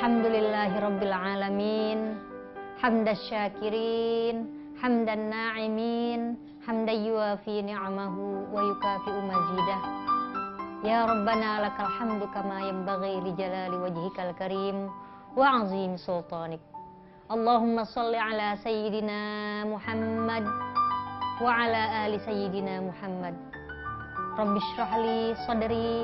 Alhamdulillahi Rabbil Alamin, hamdas syakirin, hamdan na'imin, hamdan yuafi ni'amahu wa yukafi'u mazidah. Ya Rabbana lakal hamdu kama yanbaghi li jalali wajhikal karim wa azim sultanik. Allahumma salli ala sayyidina Muhammad wa ala ali sayyidina Muhammad. Rabbi shrah li sadri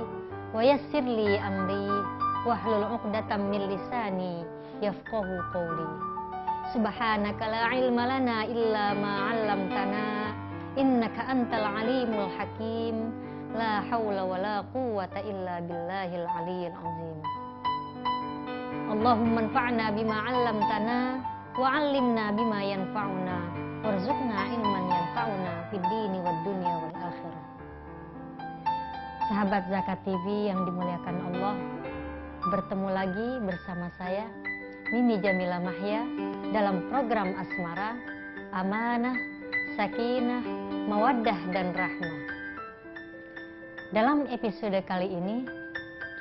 wa yassir li amri wahlul 'uqdatam min lisani yafqahu qawli. Subhanaka la ilma lana illa ma 'allamtana innaka antal alimul hakim. La haula wa la quwwata illa billahil aliyyil azim. Allahumma anfa'na bima 'allamtana wa 'allimna bima yanfa'una warzuqna ilman yanfa'una fid dini wad dunya wal akhirah. Sahabat Zakat TV yang dimuliakan Allah, bertemu lagi bersama saya Mimi Jamila Mahya dalam program Asmara, Amanah, Sakinah, Mawaddah dan Rahmah. Dalam episode kali ini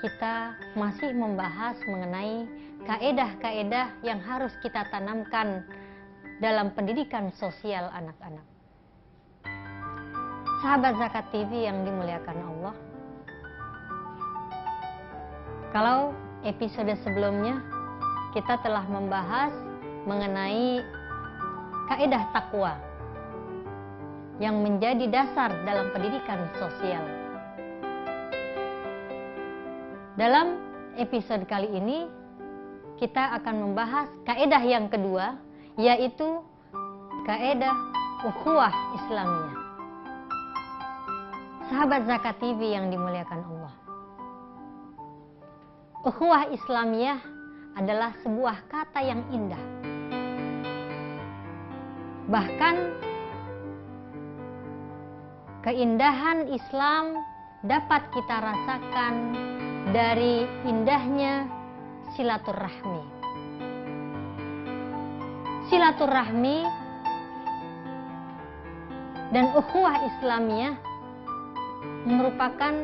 kita masih membahas mengenai kaedah-kaedah yang harus kita tanamkan dalam pendidikan sosial anak-anak. Sahabat Zakat TV yang dimuliakan Allah, kalau episode sebelumnya kita telah membahas mengenai kaedah takwa yang menjadi dasar dalam pendidikan sosial. Dalam episode kali ini kita akan membahas kaedah yang kedua, yaitu kaedah ukhuwah Islamiyah. Sahabat Zakat TV yang dimuliakan Allah, ukhuwah Islamiyah adalah sebuah kata yang indah. Bahkan keindahan Islam dapat kita rasakan dari indahnya silaturahmi. Silaturahmi dan ukhuwah Islamiyah merupakan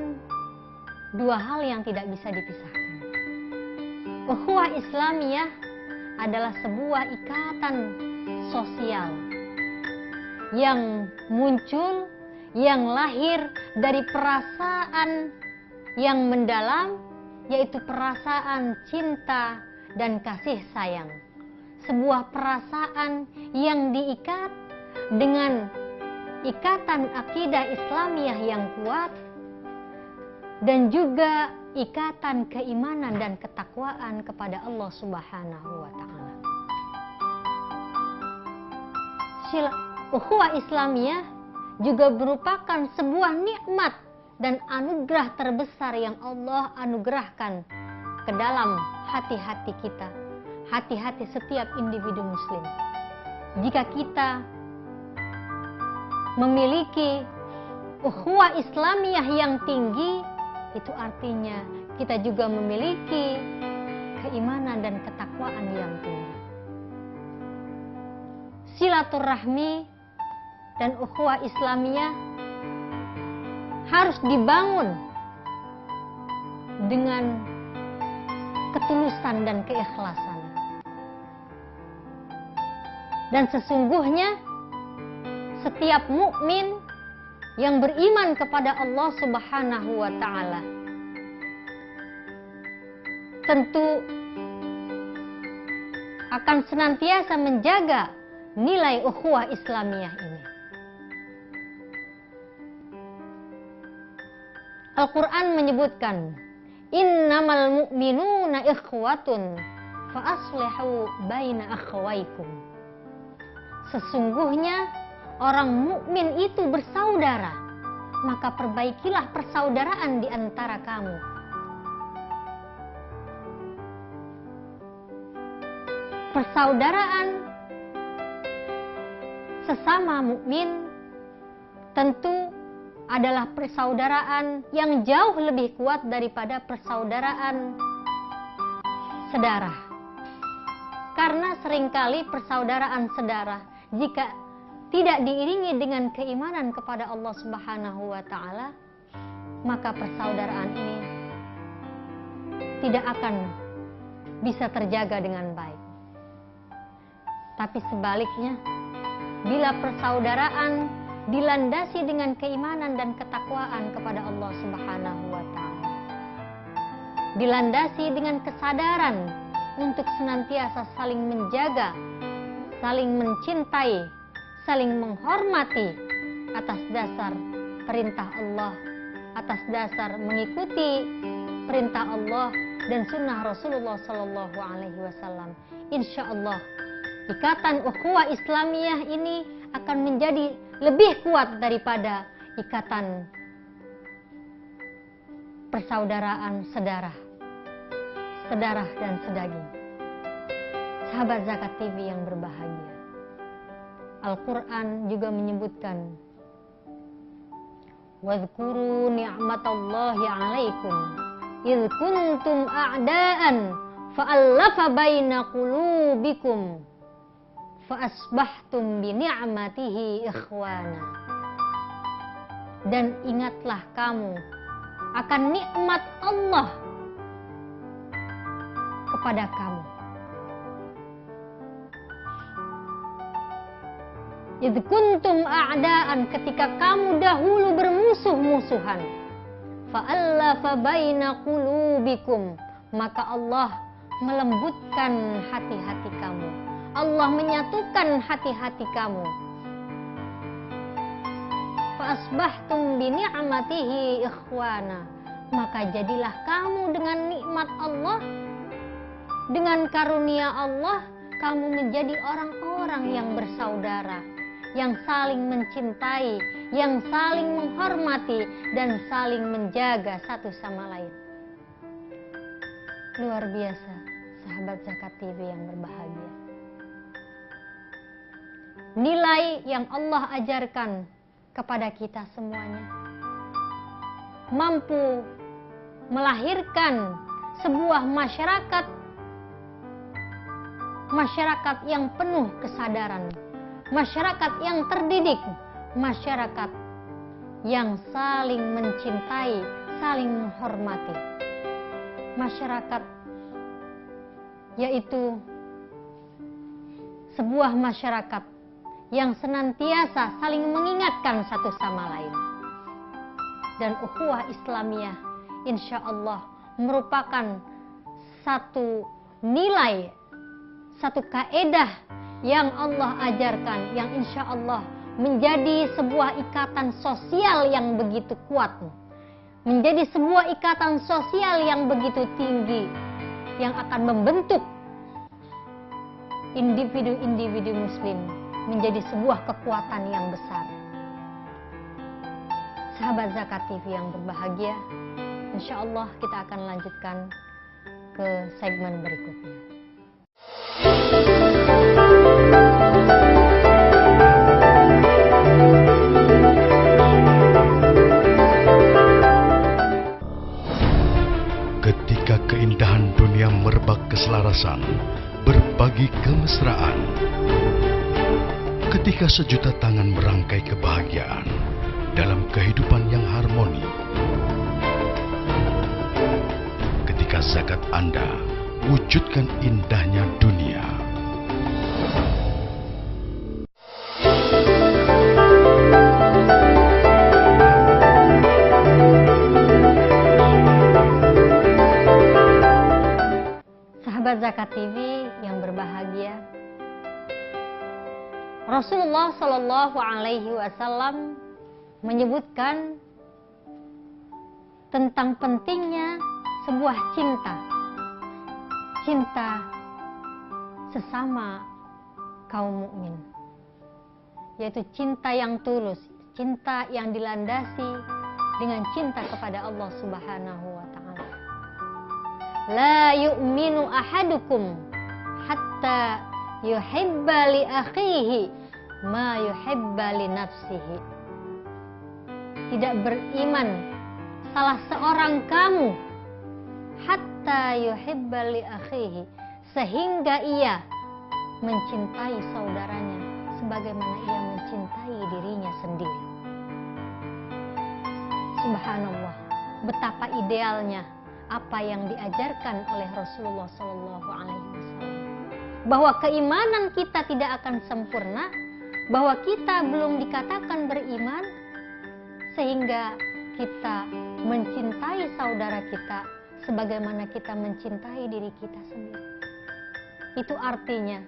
dua hal yang tidak bisa dipisahkan. Ukhuwah Islamiyah adalah sebuah ikatan sosial yang muncul, yang lahir dari perasaan yang mendalam, yaitu perasaan cinta dan kasih sayang. Sebuah perasaan yang diikat dengan ikatan akidah Islamiyah yang kuat dan juga ikatan keimanan dan ketakwaan kepada Allah Subhanahu wa Ta'ala. Ukhuwah Islamiyah juga merupakan sebuah nikmat dan anugerah terbesar yang Allah anugerahkan ke dalam hati-hati kita, hati-hati setiap individu muslim. Jika kita memiliki ukhuwah Islamiyah yang tinggi, itu artinya kita juga memiliki keimanan dan ketakwaan yang tinggi. Silaturahmi dan ukhuwah Islamiyah harus dibangun dengan ketulusan dan keikhlasan. Dan sesungguhnya setiap mukmin yang beriman kepada Allah Subhanahu wa Ta'ala tentu akan senantiasa menjaga nilai ukhuwah Islamiyah ini. Al-Quran menyebutkan, innamal mu'minuna ikhwatun fa aslihu baina akhwaikum. Sesungguhnya orang mukmin itu bersaudara, maka perbaikilah persaudaraan di antara kamu. Persaudaraan sesama mukmin tentu adalah persaudaraan yang jauh lebih kuat daripada persaudaraan sedarah. Karena seringkali persaudaraan sedarah jika tidak diiringi dengan keimanan kepada Allah Subhanahu wa Ta'ala, maka persaudaraan ini tidak akan bisa terjaga dengan baik. Tapi sebaliknya, bila persaudaraan dilandasi dengan keimanan dan ketakwaan kepada Allah Subhanahu wa Ta'ala, dilandasi dengan kesadaran untuk senantiasa saling menjaga, saling mencintai, saling menghormati atas dasar perintah Allah, atas dasar mengikuti perintah Allah dan sunnah Rasulullah Sallallahu Alaihi Wasallam. Insya Allah ikatan ukhuwah Islamiyah ini akan menjadi lebih kuat daripada ikatan persaudaraan sedarah dan sedaging. Sahabat Zakat TV yang berbahagia, Al-Quran juga menyebutkan, "Wadhkuru ni'matallahi 'alaikum idh kuntum a'daan fa'allafa baina qulubikum fa'asbahtum bi ni'matihi ikhwana." Dan ingatlah kamu akan nikmat Allah kepada kamu. Idh kuntum a'daan, ketika kamu dahulu bermusuh-musuhan. Fa'allafa baina qulubikum, maka Allah melembutkan hati-hati kamu. Allah menyatukan hati-hati kamu. Fa'asbahtum bi ni'matihi ikhwana, maka jadilah kamu dengan nikmat Allah, dengan karunia Allah, kamu menjadi orang-orang yang bersaudara, yang saling mencintai, yang saling menghormati, dan saling menjaga satu sama lain. Luar biasa, sahabat Zakat TV yang berbahagia. Nilai yang Allah ajarkan kepada kita semuanya mampu melahirkan sebuah masyarakat yang penuh kesadaran, masyarakat yang terdidik, masyarakat yang saling mencintai, saling menghormati. Masyarakat yaitu sebuah masyarakat yang senantiasa saling mengingatkan satu sama lain. Dan ukhuwah Islamiyah insya Allah merupakan satu nilai, satu kaedah yang Allah ajarkan, yang insya Allah menjadi sebuah ikatan sosial yang begitu kuat, menjadi sebuah ikatan sosial yang begitu tinggi, yang akan membentuk individu-individu muslim menjadi sebuah kekuatan yang besar. Sahabat Zakat TV yang berbahagia, insya Allah kita akan lanjutkan ke segmen berikutnya. Ketika keindahan dunia merebak keselarasan, berbagi kemesraan. Ketika sejuta tangan merangkai kebahagiaan dalam kehidupan yang harmoni. Ketika zakat Anda wujudkan indahnya dunia. Sahabat Zakat TV yang berbahagia, Rasulullah Shallallahu Alaihi Wasallam menyebutkan tentang pentingnya sebuah cinta sesama kaum mukmin, yaitu cinta yang tulus, cinta yang dilandasi dengan cinta kepada Allah Subhanahu wa Ta'ala. La yu'minu ahadukum hatta yuhibba li akhihi ma yuhibba li nafsihi. Tidak beriman salah seorang kamu hatta yuhibba li akhihi, sehingga ia mencintai saudaranya sebagaimana ia mencintai dirinya sendiri. Subhanallah, betapa idealnya apa yang diajarkan oleh Rasulullah Sallallahu Alaihi Wasallam, bahwa keimanan kita tidak akan sempurna, bahwa kita belum dikatakan beriman, sehingga kita mencintai saudara kita sebagaimana kita mencintai diri kita sendiri. Itu artinya,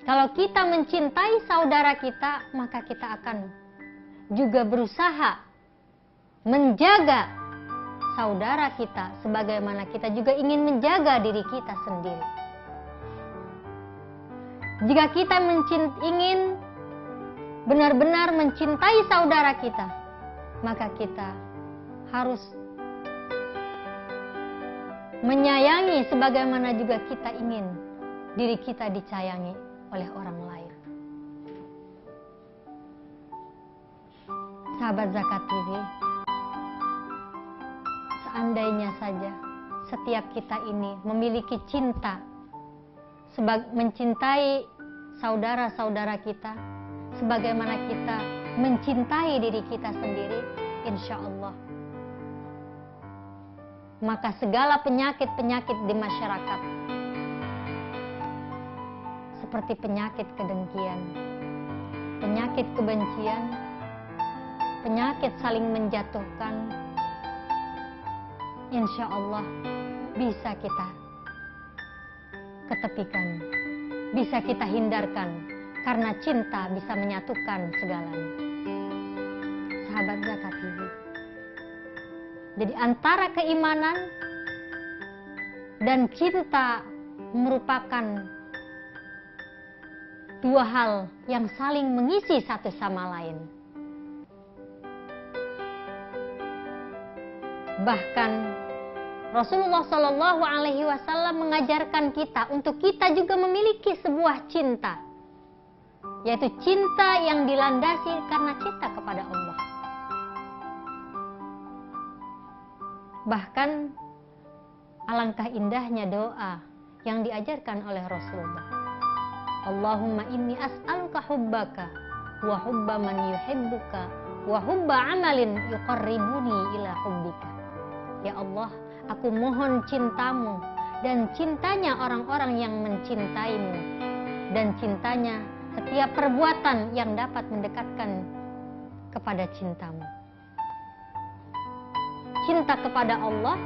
kalau kita mencintai saudara kita, maka kita akan juga berusaha menjaga saudara kita sebagaimana kita juga ingin menjaga diri kita sendiri. Jika kita ingin benar-benar mencintai saudara kita, maka kita harus menyayangi sebagaimana juga kita ingin diri kita disayangi oleh orang lain. Sahabat Zakat TV, seandainya saja setiap kita ini memiliki cinta, mencintai saudara-saudara kita sebagaimana kita mencintai diri kita sendiri, insya Allah, maka segala penyakit-penyakit di masyarakat seperti penyakit kedengkian, penyakit kebencian, penyakit saling menjatuhkan, insya Allah bisa kita ketepikan, bisa kita hindarkan, karena cinta bisa menyatukan segalanya. Sahabat Zakat TV, jadi antara keimanan dan cinta merupakan dua hal yang saling mengisi satu sama lain. Bahkan Rasulullah Shallallahu Alaihi Wasallam mengajarkan kita untuk kita juga memiliki sebuah cinta, yaitu cinta yang dilandasi karena cinta kepada Allah. Bahkan alangkah indahnya doa yang diajarkan oleh Rasulullah. Allahumma inni as'aluka hubbaka wa hubba man yuhibbuka wa hubba amalin yuqarribuni ila hubbika. Ya Allah, aku mohon cintamu dan cintanya orang-orang yang mencintaimu, dan cintanya setiap perbuatan yang dapat mendekatkan kepada cintamu. Cinta kepada Allah,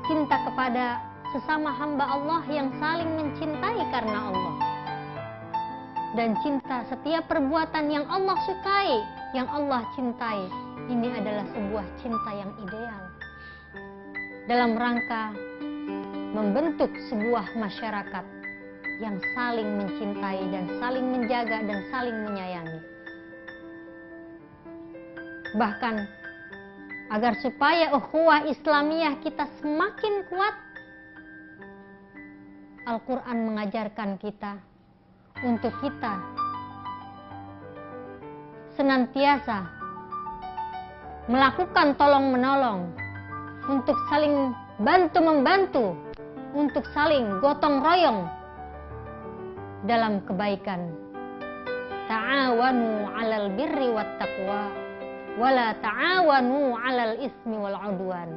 cinta kepada sesama hamba Allah yang saling mencintai karena Allah, dan cinta setiap perbuatan yang Allah sukai, yang Allah cintai. Ini adalah sebuah cinta yang ideal dalam rangka membentuk sebuah masyarakat yang saling mencintai dan saling menjaga dan saling menyayangi. Bahkan agar supaya ukhuwah Islamiyah kita semakin kuat, Al-Quran mengajarkan kita untuk kita senantiasa melakukan tolong-menolong, untuk saling bantu-membantu, untuk saling gotong royong dalam kebaikan. Ta'awanu 'alal birri wat taqwa wala ta'awanu 'alal ismi wal 'udwan.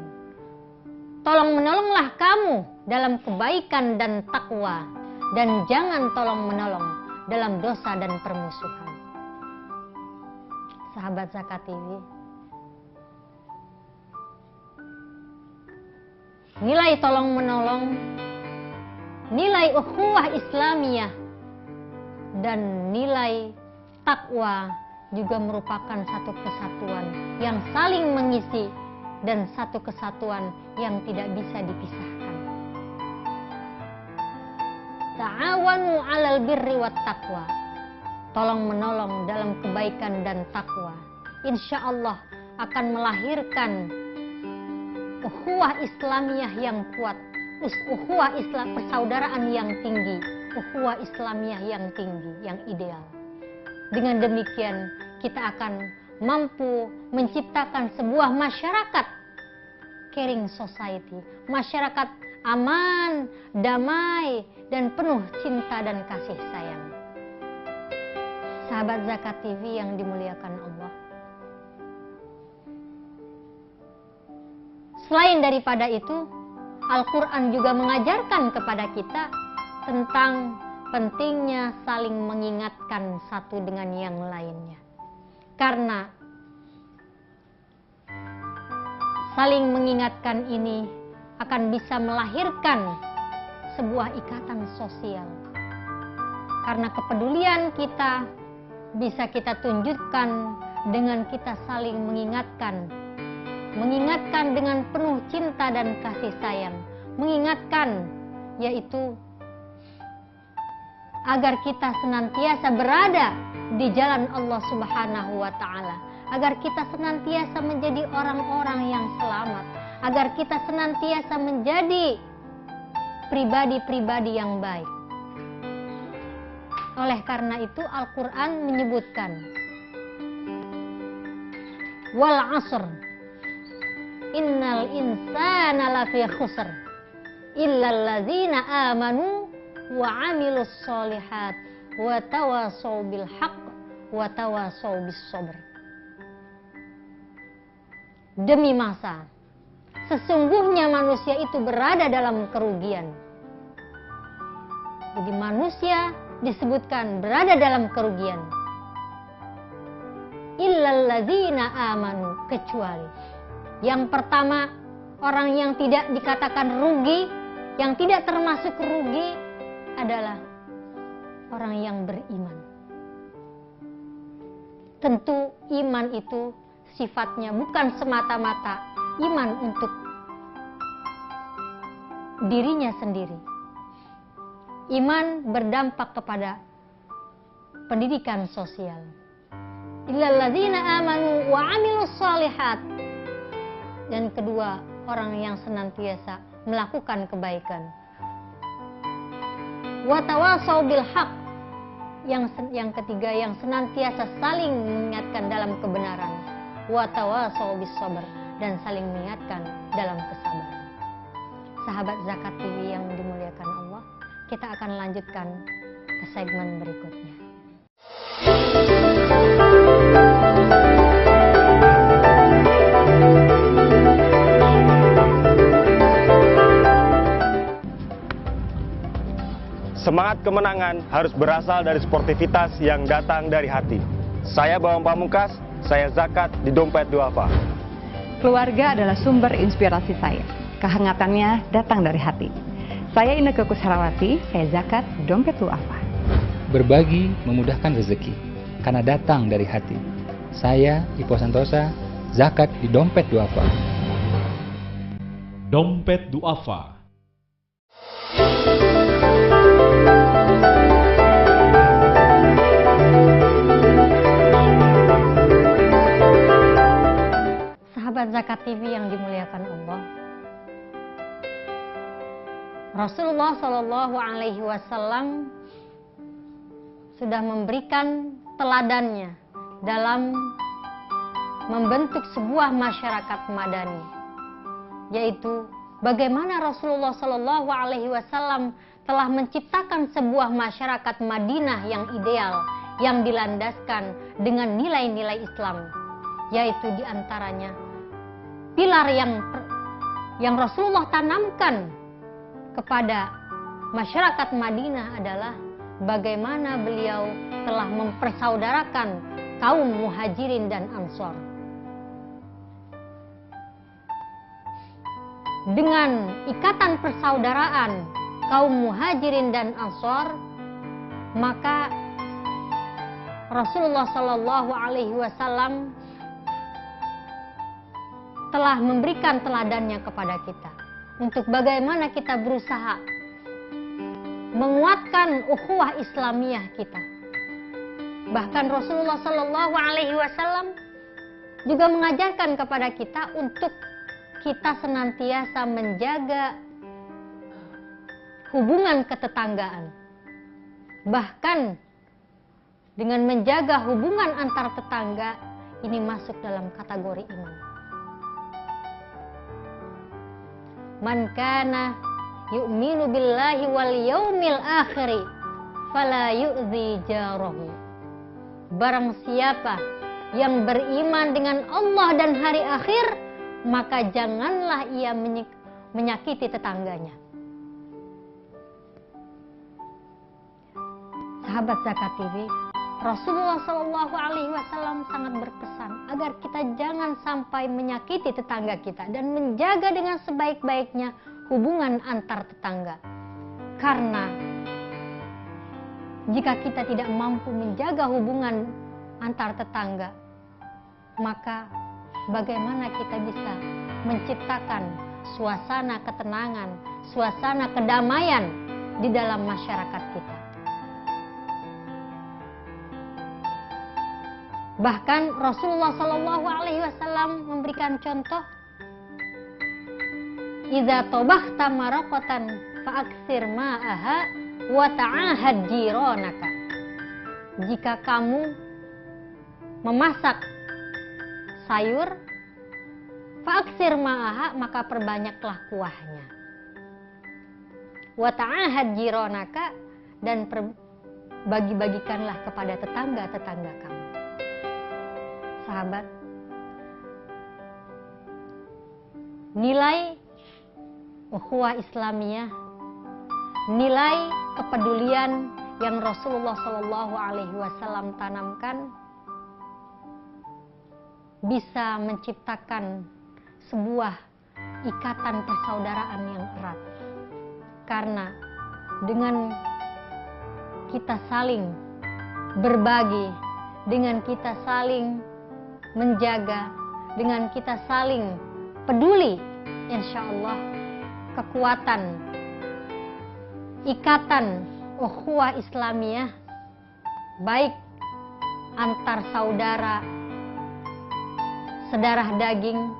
Tolong-menolonglah kamu dalam kebaikan dan takwa, dan jangan tolong-menolong dalam dosa dan permusuhan. Sahabat Zakat TV, nilai tolong-menolong, nilai ukhuwah Islamiyah, dan nilai takwa juga merupakan satu kesatuan yang saling mengisi dan satu kesatuan yang tidak bisa dipisahkan. Ta'awanu 'alal birri wat taqwa. Tolong-menolong dalam kebaikan dan takwa, insya Allah akan melahirkan ukhuwah Islamiyah yang kuat, ukhuwah Islam, persaudaraan yang tinggi, ukhuwah Islamiyah yang tinggi, yang ideal. Dengan demikian kita akan mampu menciptakan sebuah masyarakat caring society, masyarakat aman, damai, dan penuh cinta dan kasih sayang. Sahabat Zakat TV yang dimuliakan Allah, Selain daripada itu, Al-Quran juga mengajarkan kepada kita tentang pentingnya saling mengingatkan satu dengan yang lainnya. Karena saling mengingatkan ini akan bisa melahirkan sebuah ikatan sosial. Karena kepedulian kita bisa kita tunjukkan dengan kita saling mengingatkan dengan penuh cinta dan kasih sayang. Mengingatkan yaitu agar kita senantiasa berada di jalan Allah Subhanahu wa Ta'ala, agar kita senantiasa menjadi orang-orang yang selamat, agar kita senantiasa menjadi pribadi-pribadi yang baik. Oleh karena itu Al-Quran menyebutkan wal asr innal insana lafi khusr illal ladzina amanu wa amilus solihat wa tawasaw bil haqq wa tawasaw bis sabr. Demi masa, sesungguhnya manusia itu berada dalam kerugian. Jadi manusia disebutkan berada dalam kerugian. Illal ladzina amanu, kecuali yang pertama, orang yang tidak dikatakan rugi, yang tidak termasuk rugi adalah orang yang beriman. Tentu iman itu sifatnya bukan semata-mata iman untuk dirinya sendiri. Iman berdampak kepada pendidikan sosial. Illal ladzina amanu wa amilus solihat. Dan kedua, orang yang senantiasa melakukan kebaikan. Wa tawasaw bil haqq. Yang ketiga, yang senantiasa saling mengingatkan dalam kebenaran. Wa tawasaw bis sabr, dan saling mengingatkan dalam kesabaran. Sahabat Zakat TV yang dimuliakan Allah, kita akan lanjutkan ke segmen berikutnya. Semangat kemenangan harus berasal dari sportivitas yang datang dari hati. Saya Bawang Pamungkas, saya zakat di Dompet Duafa. Keluarga adalah sumber inspirasi saya. Kehangatannya datang dari hati. Saya Inneke Kusharawati, saya zakat di Dompet Duafa. Berbagi memudahkan rezeki, karena datang dari hati. Saya Ipo Santosa, zakat di Dompet Duafa. Dompet Duafa. Sahabat Zakat TV yang dimuliakan Allah, Rasulullah Shallallahu Alaihi Wasallam sudah memberikan teladannya dalam membentuk sebuah masyarakat madani, yaitu bagaimana Rasulullah Shallallahu Alaihi Wasallam telah menciptakan sebuah masyarakat Madinah yang ideal, yang dilandaskan dengan nilai-nilai Islam, yaitu diantaranya pilar yang Rasulullah tanamkan kepada masyarakat Madinah adalah bagaimana beliau telah mempersaudarakan kaum muhajirin dan ansor. Dengan ikatan persaudaraan kaum muhajirin dan ansor, maka Rasulullah Shallallahu Alaihi Wasallam telah memberikan teladannya kepada kita untuk bagaimana kita berusaha menguatkan ukhuwah Islamiyah kita. Bahkan Rasulullah Shallallahu Alaihi Wasallam juga mengajarkan kepada kita untuk kita senantiasa menjaga hubungan ketetanggaan. Bahkan dengan menjaga hubungan antar tetangga, ini masuk dalam kategori iman. Man kana yu'minu billahi wal yaumil akhiri fala yu'zi jarahu. Barang siapa yang beriman dengan Allah dan hari akhir, maka janganlah ia menyakiti tetangganya. Sahabat Zakat TV, Rasulullah SAW sangat berpesan agar kita jangan sampai menyakiti tetangga kita dan menjaga dengan sebaik-baiknya hubungan antar tetangga. Karena jika kita tidak mampu menjaga hubungan antar tetangga, maka bagaimana kita bisa menciptakan suasana ketenangan, suasana kedamaian di dalam masyarakat kita. Bahkan Rasulullah SAW memberikan contoh, "Idza tabakhta maraqatan fa'aksir ma'aha wa ta'ahad jiranaka." Jika kamu memasak sayur, fa'aksir ma'aha, maka perbanyaklah kuahnya. Wa ta'ahad jiranaka, dan bagi-bagikanlah kepada tetangga-tetangga kamu. Sahabat, nilai ukhuwah Islamiyah, nilai kepedulian yang Rasulullah SAW tanamkan bisa menciptakan sebuah ikatan persaudaraan yang erat. Karena dengan kita saling berbagi, dengan kita saling menjaga, dengan kita saling peduli, insya Allah kekuatan ikatan ukhuwah Islamiyah, baik antar saudara sedarah daging,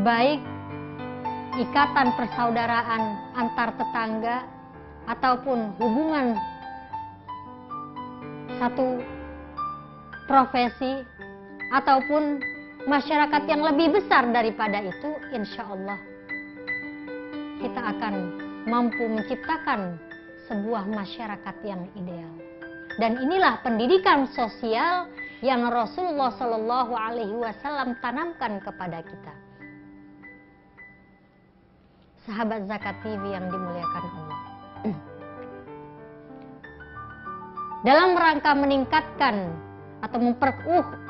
baik ikatan persaudaraan antar tetangga, ataupun hubungan satu profesi, ataupun masyarakat yang lebih besar daripada itu, insya Allah kita akan mampu menciptakan sebuah masyarakat yang ideal. Dan inilah pendidikan sosial yang Rasulullah SAW tanamkan kepada kita. Sahabat Zakat TV yang dimuliakan Allah, dalam rangka meningkatkan atau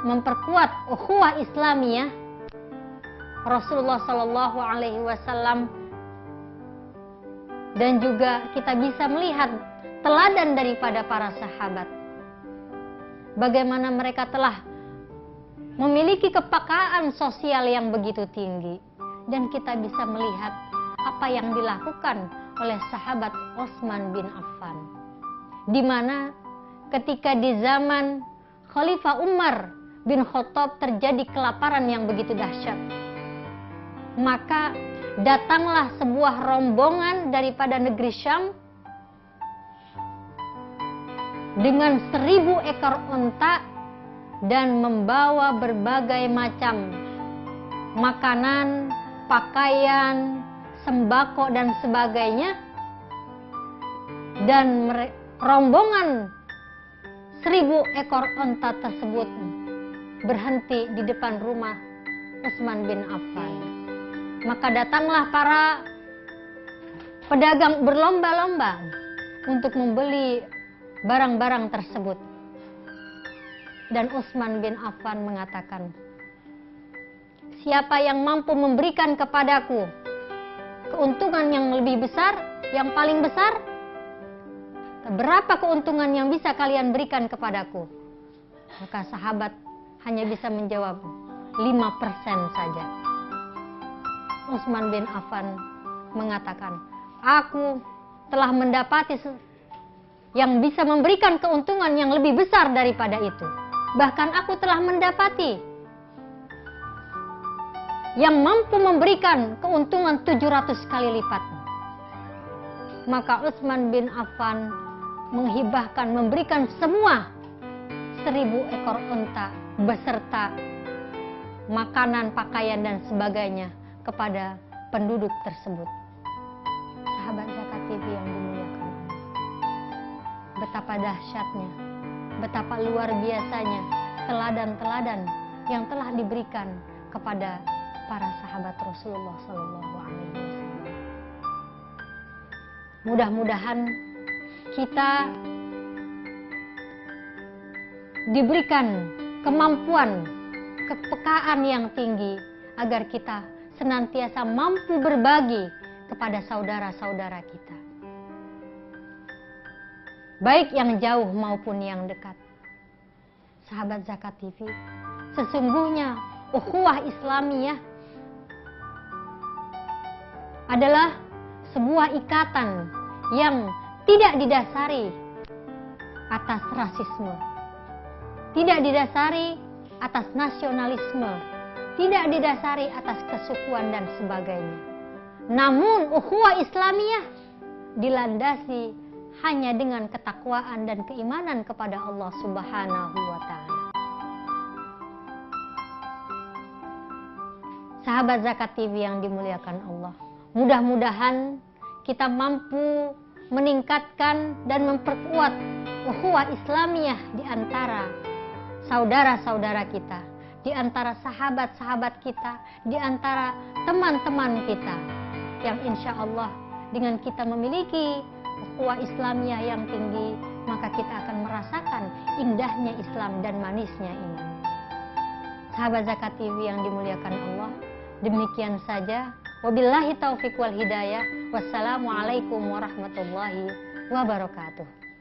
memperkuat ukhuwah Islamiyah, Rasulullah SAW dan juga kita bisa melihat teladan daripada para sahabat, bagaimana mereka telah memiliki kepekaan sosial yang begitu tinggi. Dan kita bisa melihat apa yang dilakukan oleh sahabat Utsman bin Affan, di mana ketika di zaman Khalifah Umar bin Khattab terjadi kelaparan yang begitu dahsyat, maka datanglah sebuah rombongan daripada negeri Syam dengan 1000 ekor unta dan membawa berbagai macam makanan, pakaian, sembako dan sebagainya. Dan rombongan 1000 ekor unta tersebut berhenti di depan rumah Utsman bin Affan. Maka datanglah para pedagang berlomba-lomba untuk membeli barang-barang tersebut. Dan Utsman bin Affan mengatakan, "Siapa yang mampu memberikan kepadaku keuntungan yang lebih besar, yang paling besar, berapa keuntungan yang bisa kalian berikan kepadaku?" Maka sahabat hanya bisa menjawab 5% saja. Utsman bin Affan mengatakan, "Aku telah mendapati yang bisa memberikan keuntungan yang lebih besar daripada itu. Bahkan aku telah mendapati yang mampu memberikan keuntungan 700 kali lipat." Maka Utsman bin Affan menghibahkan, memberikan semua 1000 ekor unta beserta makanan, pakaian dan sebagainya kepada penduduk tersebut. Sahabat Zakat TV yang dimuliakan Allah, betapa dahsyatnya, betapa luar biasanya teladan-teladan yang telah diberikan kepada para sahabat Rasulullah Sallallahu Alaihi Wasallam. Mudah-mudahan kita diberikan kemampuan, kepekaan yang tinggi agar kita senantiasa mampu berbagi kepada saudara-saudara kita, baik yang jauh maupun yang dekat. Sahabat Zakat TV, sesungguhnya ukhuwah Islamiyah adalah sebuah ikatan yang tidak didasari atas rasisme, tidak didasari atas nasionalisme, tidak didasari atas kesukuan dan sebagainya. Namun ukhuwah Islamiyah dilandasi hanya dengan ketakwaan dan keimanan kepada Allah Subhanahu wa Ta'ala. Sahabat Zakat TV yang dimuliakan Allah, mudah-mudahan kita mampu meningkatkan dan memperkuat ukhuwah Islamiyah di antara saudara-saudara kita, di antara sahabat-sahabat kita, di antara teman-teman kita, yang insya Allah dengan kita memiliki ukhuwah Islamiyah yang tinggi, maka kita akan merasakan indahnya Islam dan manisnya iman. Sahabat Zakat TV yang dimuliakan Allah, demikian saja. Wabillahi taufiq wal hidayah. Wassalamualaikum warahmatullahi wabarakatuh.